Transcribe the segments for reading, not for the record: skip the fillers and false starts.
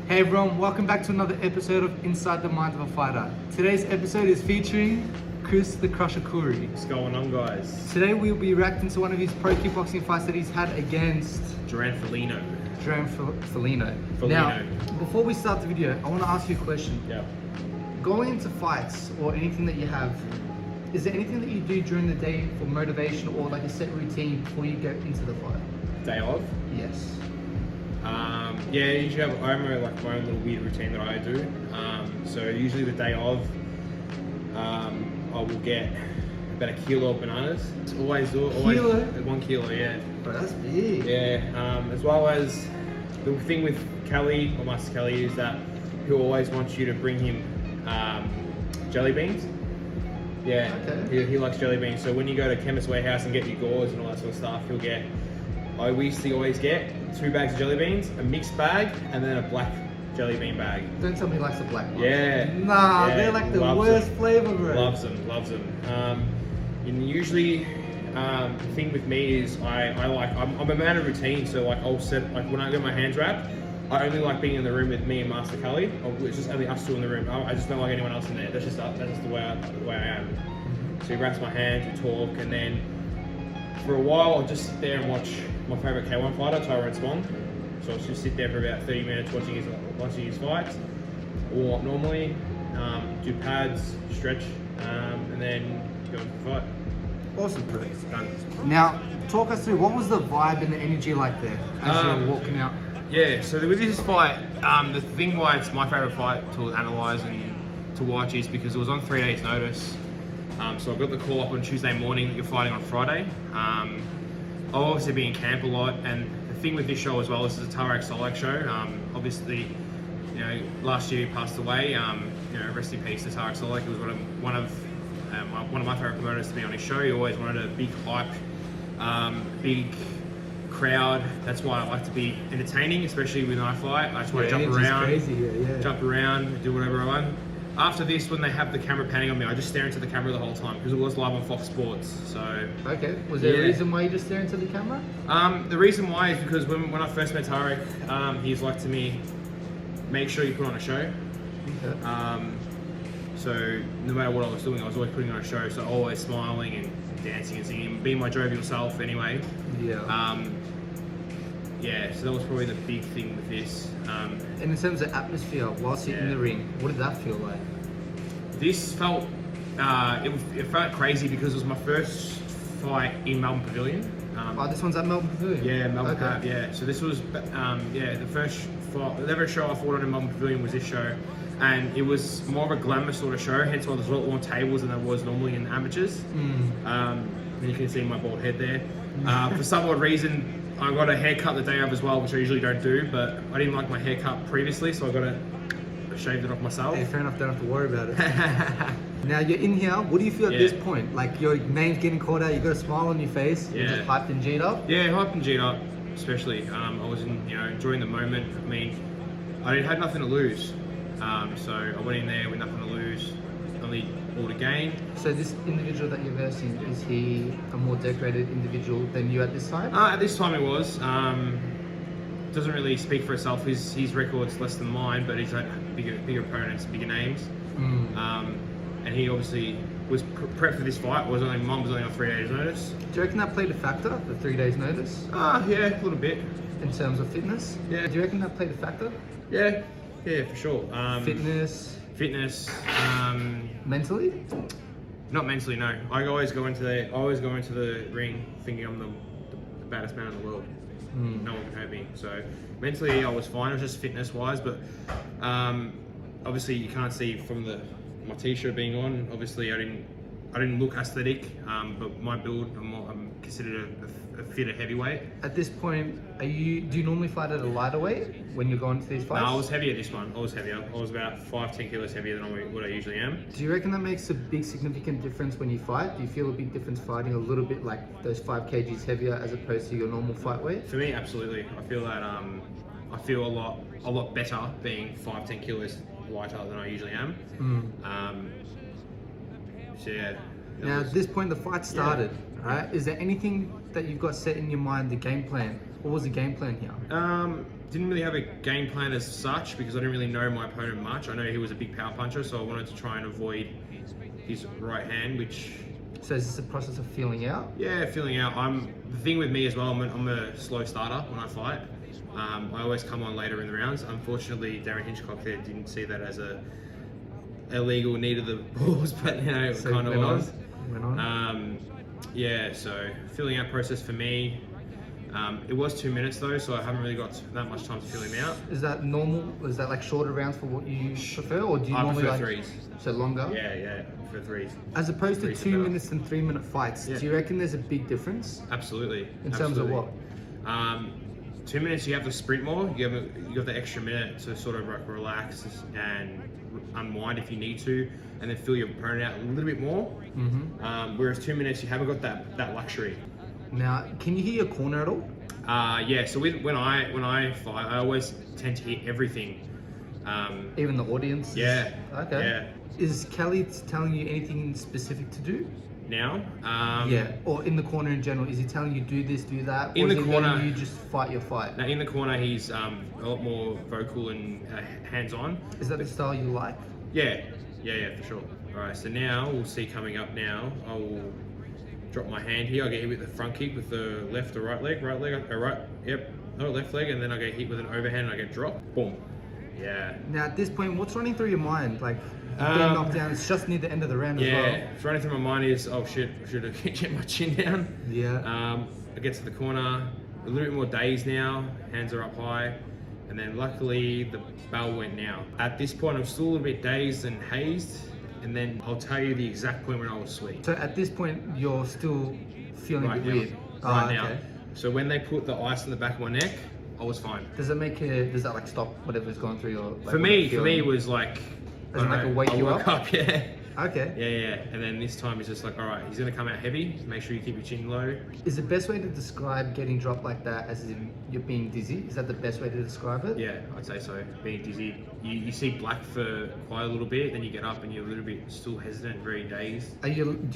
Hey everyone, welcome back to another episode of Inside the Mind of a Fighter. Today's episode is featuring Chirs the Crusher Khouri. What's going on, guys? Today we'll be reacting to one of his pro kickboxing fights that he's had against Duran Felino. Now, before we start the video, I want to ask you a question. Yeah. Going into fights or anything that you have, is there anything that you do during the day for motivation or like a set routine before you go into the fight? Day of? Yes. Yeah, usually I have my own little weird routine that I do. So usually the day of, I will get about a kilo of bananas. Always 1 kilo, yeah. Bro, that's big. Yeah, as well as the thing with Kelly, or Master Kelly, is that he'll always wants you to bring him jelly beans. Yeah, okay. he likes jelly beans. So when you go to Chemist Warehouse and get your gauze and all that sort of stuff, he'll get, we used to always get 2 bags of jelly beans, a mixed bag, and then a black jelly bean bag. Don't tell me he likes the black ones. Yeah. Nah, yeah, they're like the worst flavor, bro. Loves them. And usually, the thing with me is I'm a man of routine. So like I'll set, like when I get my hands wrapped, I only like being in the room with me and Master Kelly. It's just only us two in the room. I just don't like anyone else in there. That's just the way I am. So he wraps my hands, we talk, and then for a while I'll just sit there and watch my favourite K1 fighter, Tyrone Spong. So I'll just sit there for about 30 minutes watching his fights. Warm up normally, do pads, stretch, and then go into the fight. Awesome, bro. Done. Now, talk us through, what was the vibe and the energy like there as you were walking out? Yeah, so with this fight, the thing why it's my favourite fight to analyse and to watch is because it was on 3 days' notice. So I got the call up on Tuesday morning that you're fighting on Friday. I'll obviously be in camp a lot, and the thing with this show as well, this is a Tarak Solak show. Obviously, you know, last year he passed away. You know, rest in peace to Tarak Solak. He was one of my favourite promoters to be on his show. He always wanted a big hype, big crowd. That's why I like to be entertaining, especially when I fight. I just want to jump around, jump around, do whatever I want. After this, when they have the camera panning on me, I just stare into the camera the whole time because it was live on Fox Sports. So okay, was there a reason why you just stare into the camera? The reason why is because when I first met Tarek, he's like to me, make sure you put on a show. Okay. So no matter what I was doing, I was always putting on a show. So always smiling and dancing and singing, being my jovial self anyway. Yeah. Yeah, so that was probably the big thing with this. And in terms of atmosphere, whilst you're in the ring, what did that feel like? This felt, it felt crazy because it was my first fight in Melbourne Pavilion. This one's at Melbourne Pavilion? Yeah, Melbourne Pav, yeah. So this was, the first fight, the show I fought on in Melbourne Pavilion was this show. And it was more of a glamour sort of show, hence why there's a lot more tables than there was normally in amateurs. And you can see my bald head there. For some odd reason, I got a haircut the day of as well, which I usually don't do, but I didn't like my haircut previously, so I got it shaved it off myself. Hey, fair enough, don't have to worry about it. Now you're in here, what do you feel at this point? Like your name's getting called out, you got a smile on your face, you're just hyped and G'd up? Yeah, hyped and G'd up, especially. I was enjoying the moment. I mean, I had nothing to lose. So I went in there with nothing to lose, only all to gain. So this individual that you're versing, is he a more decorated individual than you at this time? At this time he was. Doesn't really speak for itself. His record's less than mine, but he's had bigger opponents, bigger names. And he obviously was prepped for this fight. Mine was only on 3 days' notice. Do you reckon that played a factor, the 3 days' notice? Yeah, a little bit. In terms of fitness? Yeah. Do you reckon that played a factor? Yeah, for sure. Fitness. Mentally? Not mentally, no. I always go into the ring thinking I'm the baddest man in the world. No one can hurt me. So mentally, I was fine. It was just fitness-wise, but obviously you can't see from my t-shirt being on. Obviously, I didn't look aesthetic, but my build, I'm considered a fitter heavyweight. At this point, do you normally fight at a lighter weight when you're going to these fights? No, I was heavier this one. I was heavier. I was about 5-10 kilos heavier than what I usually am. Do you reckon that makes a big significant difference when you fight? Do you feel a big difference fighting a little bit like those 5 kgs heavier as opposed to your normal fight weight? For me, absolutely. I feel that I feel a lot better being 5-10 kilos lighter than I usually am. So yeah. Now at this point the fight started, right? Is there anything that you've got set in your mind, the game plan? What was the game plan here? Didn't really have a game plan as such because I didn't really know my opponent much. I know he was a big power puncher, so I wanted to try and avoid his right hand, which... So is this a process of feeling out? Yeah, feeling out. The thing with me as well, I'm a slow starter when I fight. I always come on later in the rounds. Unfortunately, Darren Hitchcock there didn't see that as a illegal need of the balls, but you know, it So kind of was. Went on. Yeah, so filling out process for me. It was 2 minutes though, so I haven't really got that much time to fill him out. Is that normal? Is that like shorter rounds for what you prefer, or do you I normally prefer like threes. so longer? Yeah, for threes. As opposed to Threes are 2 better. minutes and 3 minute fights, Yeah. do you reckon there's a big difference Absolutely. in terms of what? 2 minutes, you have to sprint more. You have the extra minute to sort of like relax and unwind if you need to, and then fill your opponent out a little bit more. Whereas 2 minutes, you haven't got that luxury. Now, can you hear your corner at all? Yeah. So when I fight, I always tend to hit everything. Even the audience? Yeah. Okay. Yeah. Is Kelly telling you anything specific to do? Now. Yeah. Or in the corner in general, is he telling you do this, do that? In or the is he corner- letting you just fight your fight? Now in the corner, he's a lot more vocal and hands-on. Is that the style you like? Yeah, for sure. All right, so now we'll see coming up now. I will drop my hand here. I'll get hit with the front kick with the left or right leg, left leg, and then I get hit with an overhand and I get dropped. Boom. Yeah. Now, at this point, what's running through your mind? Like, you've been knocked down, it's just near the end of the round as well. Yeah, what's running through my mind is, oh shit, I should have kept my chin down. Yeah. I get to the corner, a little bit more dazed now, hands are up high, and then luckily the bell went now. At this point, I'm still a little bit dazed and hazed, and then I'll tell you the exact point when I was sweet. So at this point, you're still feeling Right a bit now. weird. Right now. Okay. So when they put the ice on the back of my neck, I was fine. Does that like stop whatever's going through your? Like, For me, it was like. As in, like, a wake I you woke up? Yeah. Okay. Yeah. And then this time it's just like, all right, he's gonna come out heavy. Make sure you keep your chin low. Is the best way to describe getting dropped like that as in you're being dizzy? Is that the best way to describe it? Yeah, I'd say so. Being dizzy, you see black for quite a little bit, then you get up and you're a little bit still hesitant, very dazed. Do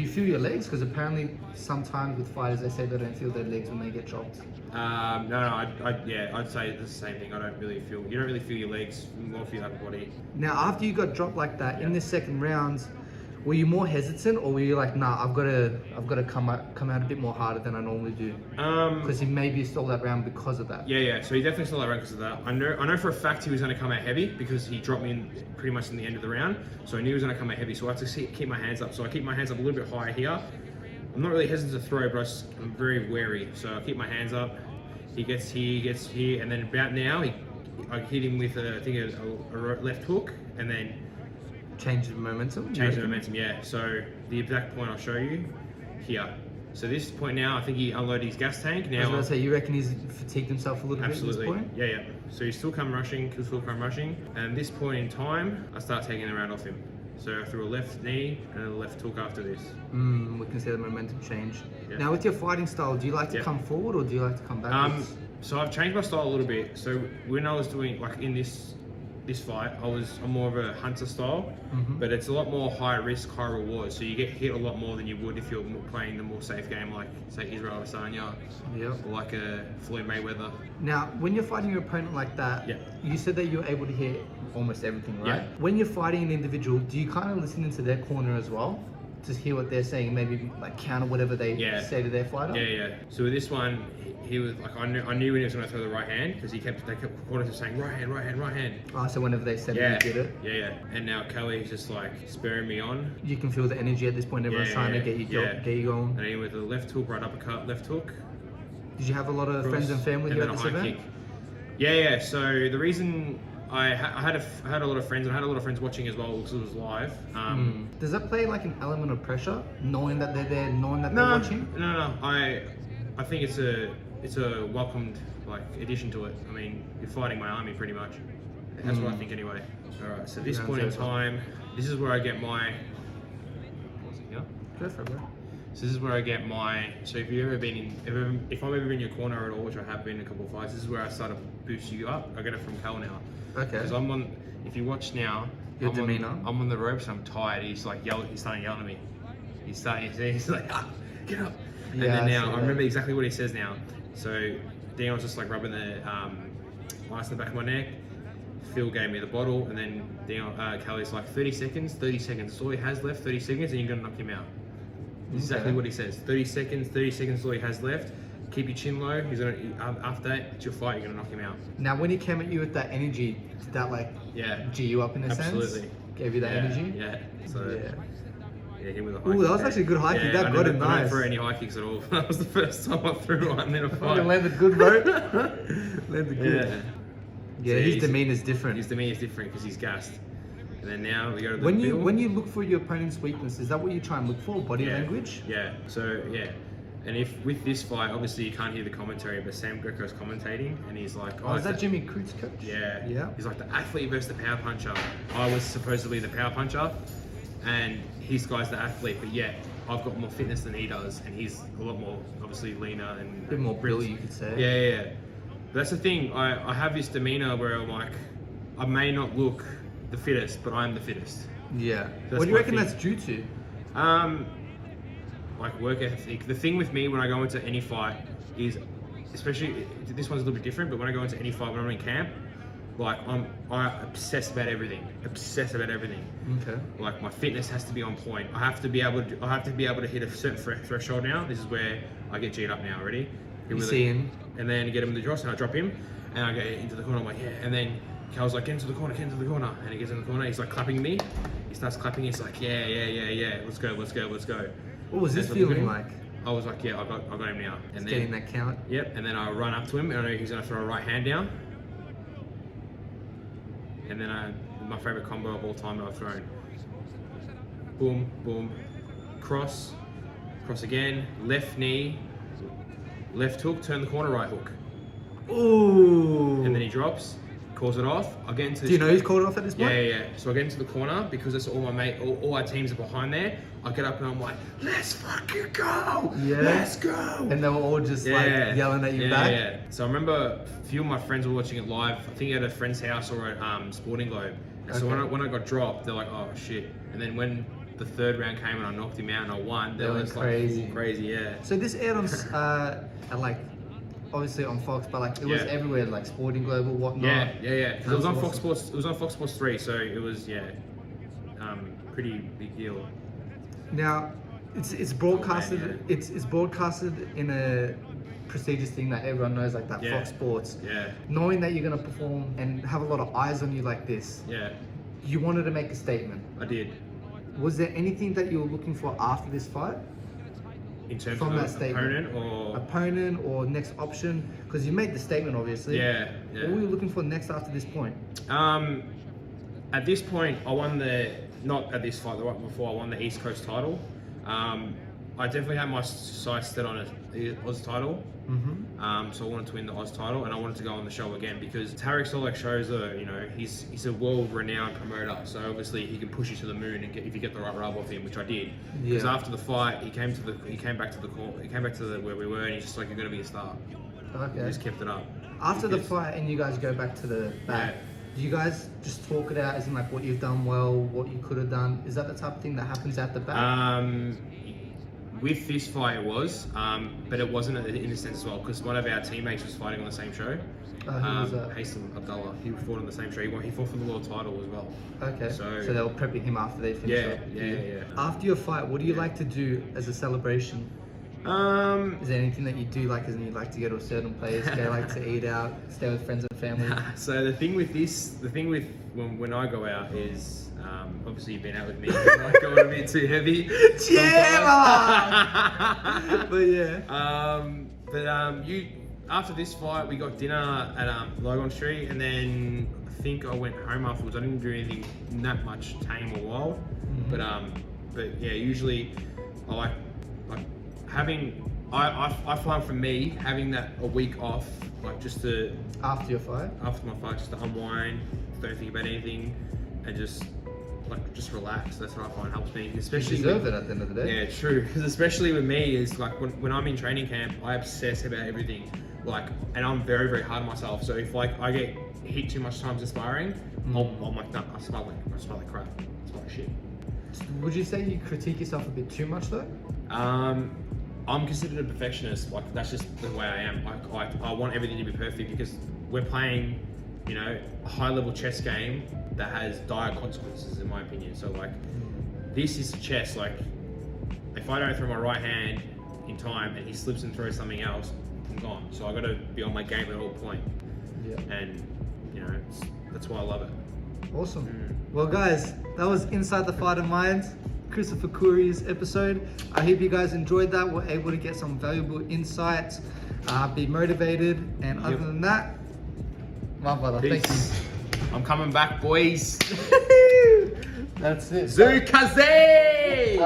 you feel your legs? Because apparently sometimes with fighters they say they don't feel their legs when they get dropped. No, I'd say it's the same thing. You don't really feel your legs, you more feel your upper body. Now, after you got dropped like that in this second round, were you more hesitant, or were you like, nah, I've got to come out a bit more harder than I normally do? Because he maybe stole that round because of that. Yeah. So he definitely stole that round because of that. I know for a fact he was going to come out heavy because he dropped me in pretty much in the end of the round. So I knew he was going to come out heavy. So I had to keep my hands up. So I keep my hands up a little bit higher here. I'm not really hesitant to throw, but I'm very wary. So I keep my hands up. He gets here, and then about now, I hit him with a left hook, and then Change the momentum? change the momentum. Yeah. So the exact point I'll show you here. So this point now, I think he unloaded his gas tank. Now I was going to say, you reckon he's fatigued himself a little absolutely. bit at this point? Yeah. So he's still come rushing, and at this point in time, I start taking the round off him. So I threw a left knee and a left hook after this. We can see the momentum change. Yeah. Now, with your fighting style, do you like to Yeah. come forward or do you like to come backwards? So I've changed my style a little bit. So when I was doing like in this fight, I'm more of a hunter style, but it's a lot more high risk, high reward. So you get hit a lot more than you would if you're playing the more safe game, like say Israel Adesanya, Yep. or like a Floyd Mayweather. Now, when you're fighting your opponent like that, Yeah. you said that you're able to hit almost everything, right? Yeah. When you're fighting an individual, do you kind of listen into their corner as well? To hear what they're saying, maybe like counter whatever they Yeah. say to their fighter? Yeah. So with this one, he was like, I knew when he was going to throw the right hand because they kept corners saying right hand. So whenever they said Yeah. it, you did it. Yeah. And now Kelly's just like spurring me on. You can feel the energy at this point. Everyone's trying to get you going. And then with the left hook, right uppercut, left hook. Did you have a lot of friends and family here then at a this high event? kick. Yeah. So the reason I had a lot of friends, and I had a lot of friends watching as well because it was live. Does that play like an element of pressure, knowing that they're there, knowing that they're No. watching? I think it's a welcomed like addition to it. I mean, you're fighting my army pretty much. That's what I think anyway. All right. So this Yeah, point in so- time, this is where I get my. Go for it, bro. So this is where I get my. So if you've ever been if I'm ever in your corner at all, which I have been in a couple of fights, this is where I start to boost you up. I get it from Cal now. Okay. Because I'm on. If you watch now, Your demeanor? I'm on the ropes. I'm tired. He's like yelling. He's starting yelling at me. He's like, get up. And Yeah, then I now see I that. remember exactly what he says now. So Dion's just like rubbing the ice in the back of my neck. Phil gave me the bottle, and then Kelly's like 30 seconds. That's all he has left. 30 seconds, and you're gonna knock him out. That's exactly what he says. 30 seconds is all he has left. Keep your chin low. He's gonna after that, it's your fight. You're gonna knock him out. Now, when he came at you with that energy, did that like G you up in a sense? Absolutely. Gave you that energy? Yeah. So yeah, him with a high kick. Ooh, that was actually a good high kick. That got him nice. I didn't throw any high kicks at all. That was the first time I threw one in a fight. Landed good, bro. Landed good. Yeah, So his demeanor's different. His demeanor's different because he's gassed. And then now we go to the when middle. you look for your opponent's weakness, is that what you try and look for? Body language? Yeah. So and if with this fight, obviously you can't hear the commentary, but Sam Greco's commentating, and he's like, "Oh, is that Jimmy Crute's coach?" Yeah. He's like the athlete versus the power puncher. I was supposedly the power puncher, and his guy's the athlete, but yet I've got more fitness than he does, and he's a lot more obviously leaner and a bit more brilliant, you could say. Yeah. But that's the thing. I have this demeanor where I'm like, I may not look the fittest, but I'm the fittest. Yeah. That's What do you reckon thing. that's due to? Like work ethic. The thing with me when I go into any fight is, especially this one's a little bit different, but when I go into any fight when I'm in camp, like I obsess about everything. Okay. Like my fitness has to be on point. I have to be able to hit a certain threshold now. This is where I get G'd up now already. You see him, and then get him in the cross, and I drop him, and I get into the corner. I'm like, yeah, and then Cal's like, get into the corner, and he gets in the corner. He's like clapping me. He starts clapping. He's like, yeah. Let's go. What was this feeling like? I was like, yeah, I got him now. And then getting that count. Yep. And then I run up to him, and I know he's gonna throw a right hand down. And then my favorite combo of all time that I've thrown. Boom, boom, cross again, left knee, left hook, turn the corner, right hook. Ooh. And then he drops, calls it off. I get into. Do you know he's called it off at this point? Yeah. So I get into the corner because that's all all our teams are behind there. I get up and I'm like, let's fucking go! Yeah. Let's go! And they were all just like yelling at you back. Yeah. So I remember a few of my friends were watching it live. I think at a friend's house or at Sporting Globe. And so when I got dropped, they're like, oh shit. And then when the third round came and I knocked him out and I won, they were just crazy. Like crazy, yeah. So this aired on at like obviously on Fox, but like it was everywhere, like Sporting Global, whatnot. Yeah. Because it was on Fox Sports. It was on Fox Sports 3, so it was pretty big deal. Now, it's broadcasted. Oh, man, it's broadcasted in a prestigious thing that everyone knows, like that Fox Sports. Yeah. Knowing that you're gonna perform and have a lot of eyes on you like this. Yeah. You wanted to make a statement. I did. Was there anything that you were looking for after this fight? In terms From of that statement? Opponent or next option? Because you made the statement, obviously. Yeah. What were you looking for next after this point? At this point, I won not at this fight, the one before, I won the East Coast title. I definitely had my sights set on the Oz title. Mm-hmm. So I wanted to win the Oz title, and I wanted to go on the show again because Tarek Solek shows he's a world-renowned promoter. So obviously he can push you to the moon and if you get the right rub off him, which I did. Because after the fight, he came back to where we were, and he's just like, you're gonna be a star. Okay. He just kept it up. After the fight, and you guys go back to the back. Do you guys just talk it out as in like what you've done well, what you could have done? Is that the type of thing that happens at the back? With this fight it was, but it wasn't in a sense as well because one of our teammates was fighting on the same show. Who was that? Hassan Abdullah. He fought on the same show. He fought for the world title as well. Okay. So they were prepping him after they finished up. Yeah. After your fight, what do you like to do as a celebration? Is there anything that you do like, as in you like to go to a certain place, go like to eat out, stay with friends and family? So the thing with when I go out is obviously you've been out with me, I like going a bit too heavy. After this fight we got dinner at Logan Street, and then I think I went home afterwards. I didn't do anything that much tame or wild, but yeah, usually I like having. I find for me having that a week off, like just to after my fight, just to unwind, don't think about anything, and just relax. That's what I find helps me. Especially you deserve it at the end of the day. Yeah, true. Because especially with me is like when I'm in training camp, I obsess about everything. And I'm very, very hard on myself. So if I get hit too much times in sparring, I'm like, no, I smell like crap. I smell like shit. Would you say you critique yourself a bit too much though? I'm considered a perfectionist. Like that's just the way I am. I want everything to be perfect because we're playing, you know, a high-level chess game that has dire consequences, in my opinion. So like, this is chess. Like, if I don't throw my right hand in time and he slips and throws something else, I'm gone. So I got to be on my game at all point. Yeah. And you know, that's why I love it. Awesome. Well, guys, that was Inside the Fighter Mind, Chirs Khouri's episode. I hope you guys enjoyed that. We're able to get some valuable insights, be motivated, and other than that, my brother, Peace. Thank you. I'm coming back, boys. That's it. Zukaze!